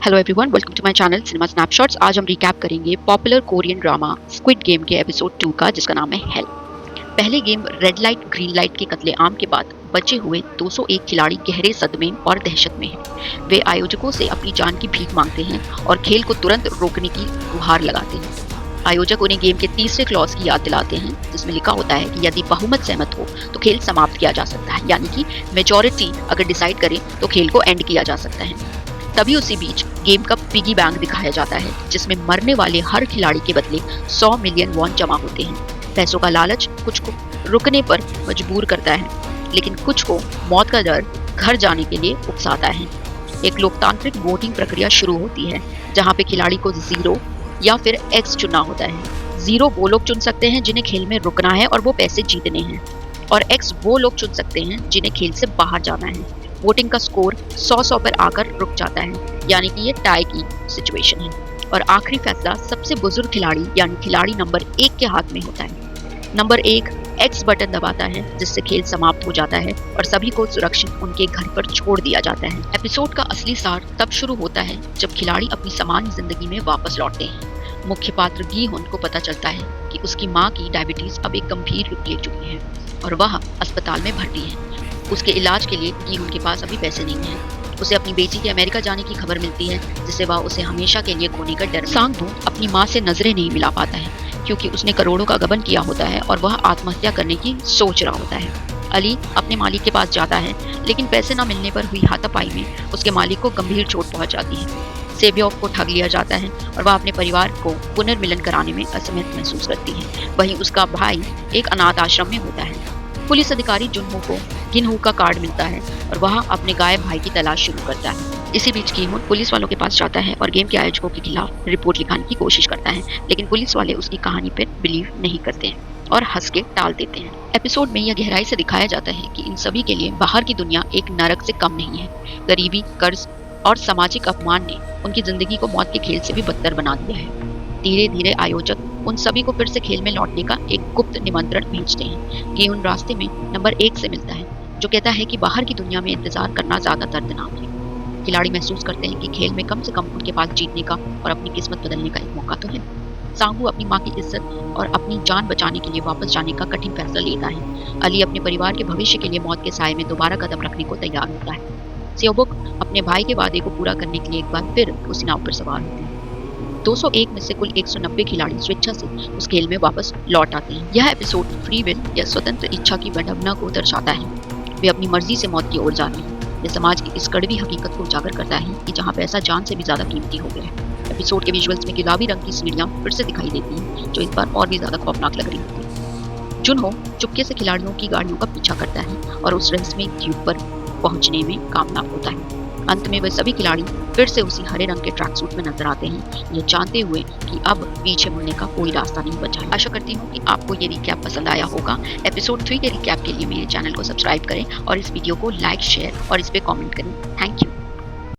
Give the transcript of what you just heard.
Hello everyone, welcome to my channel cinema snapshots. आज हम recap करेंगे popular Korean drama Squid Game के episode 2 का, जिसका नाम है हेल। पहले game red light green light के कत्लेआम के बाद बचे हुए 201 खिलाड़ी गहरे सदमे और दहशत में हैं। वे आयोजकों से अपनी जान की भीख मांगते हैं और खेल को तुरंत रोकने की गुहार लगाते हैं। आयोजक उन्हें गेम के तीसरे क्लॉज की याद दिलाते हैं, जिसमें लिखा होता है कि यदि बहुमत सहमत हो तो खेल समाप्त किया जा सकता है, यानी कि मेजॉरिटी अगर डिसाइड करे तो खेल को एंड किया जा सकता है। तभी उसी बीच गेम का पिगी बैंक दिखाया जाता है, जिसमें मरने वाले हर खिलाड़ी के बदले 100 मिलियन वॉन जमा होते हैं। पैसों का लालच कुछ को रुकने पर मजबूर करता है, लेकिन कुछ को मौत का डर घर जाने के लिए उकसाता है। एक लोकतांत्रिक वोटिंग प्रक्रिया शुरू होती है, जहां पे खिलाड़ी को 0 या फिर X चुनना होता है। 0 वो लोग चुन सकते हैं जिन्हें खेल में रुकना है और वो पैसे जीतने हैं, और X वो लोग चुन सकते हैं जिन्हें खेल से बाहर जाना है। वोटिंग का स्कोर 100 पर आकर रुक जाता है, यानी कि ये टाई की सिचुएशन है, और आखिरी फैसला सबसे बुजुर्ग खिलाड़ी यानी खिलाड़ी नंबर 1 के हाथ में होता है। नंबर 1 X बटन दबाता है, जिससे खेल समाप्त हो जाता है और सभी को सुरक्षित उनके घर पर छोड़ दिया जाता है। एपिसोड का असली सार तब शुरू होता है जब खिलाड़ी अपनी सामान्य जिंदगी में वापस लौटते हैं। मुख्य पात्र गी हुन को पता चलता है कि उसकी माँ की डायबिटीज अब एक गंभीर रूप ले चुकी है और वह अस्पताल में भर्ती है। उसके इलाज के लिए गी हुन के पास अभी पैसे नहीं हैं। उसे अपनी बेटी के अमेरिका जाने की खबर मिलती है, जिससे वह उसे हमेशा के लिए खोने का डर। सांग-वू अपनी माँ से नजरें नहीं मिला पाता है, क्योंकि उसने करोड़ों का गबन किया होता है और वह आत्महत्या करने की सोच रहा होता है। अली अपने मालिक के पास जाता है, लेकिन पैसे न मिलने पर हुई हाथापाई में उसके मालिक को गंभीर चोट पहुंच जाती है। सेब्योक को ठग लिया जाता है और वह अपने परिवार को पुनर्मिलन कराने में असमर्थ महसूस करती है। वहीं उसका भाई एक अनाथ आश्रम में होता है। पुलिस अधिकारी जुनहो को गिनहू का कार्ड मिलता है और वह अपने गायब भाई की तलाश शुरू करता है। इसी बीच गिनहू पुलिस वालों के पास जाता है और गेम के आयोजकों के खिलाफ रिपोर्ट लिखाने की कोशिश करता है, लेकिन पुलिस वाले उसकी कहानी पर बिलीव नहीं करते हैं और हंस के टाल देते हैं। एपिसोड में यह गहराई से दिखाया जाता है कि इन सभी के लिए बाहर की दुनिया एक नरक से कम नहीं है। गरीबी, कर्ज और सामाजिक अपमान ने उनकी जिंदगी को मौत के खेल से भी बदतर बना दिया है। धीरे धीरे आयोजक उन सभी को फिर से खेल में लौटने का एक गुप्त निमंत्रण भेजते हैं। गिहुन रास्ते में नंबर 1 से मिलता है, जो कहता है कि बाहर की दुनिया में इंतजार करना ज्यादा दर्दनाक है। खिलाड़ी महसूस करते हैं कि खेल में कम से कम उनके पास जीतने का और अपनी किस्मत बदलने का एक मौका तो है। सांगू अपनी माँ की इज्जत और अपनी जान बचाने के लिए वापस जाने का कठिन फैसला लेता है। अली अपने परिवार के भविष्य के लिए मौत के साए में दोबारा कदम रखने को तैयार होता है। सेओबुक अपने भाई के वादे को पूरा करने के लिए एक बार फिर उसी नाव पर सवार होते हैं। 201 में से कुल 190 खिलाड़ी स्वेच्छा से उस खेल में वापस लौट आते हैं। यह एपिसोड फ्री विल या स्वतंत्र इच्छा की विडंबना को दर्शाता है। वे अपनी मर्जी से मौत की ओर जाते हैं। यह समाज की इस कड़वी हकीकत को उजागर करता है कि जहां पैसा जान से भी ज्यादा कीमती हो गया है। एपिसोड के विजुअल्स में गुलाबी रंग की सीढ़ियां फिर से दिखाई देती हैं, जो इस बार और भी ज्यादा खौफनाक लग रही होती है। जुनहो चुपके से खिलाड़ियों की गाड़ियों का पीछा करता है और उस रेस में ट्यूब पर पहुंचने में कामयाब होता है। अंत में वे सभी खिलाड़ी फिर से उसी हरे रंग के ट्रैक सूट में नजर आते हैं, ये जानते हुए कि अब पीछे मुड़ने का कोई रास्ता नहीं बचा है। आशा करती हूँ कि आपको ये रिकैप पसंद आया होगा। एपिसोड 3 के रिकैप के लिए मेरे चैनल को सब्सक्राइब करें और इस वीडियो को लाइक, शेयर और इस पे कमेंट करें। Thank you.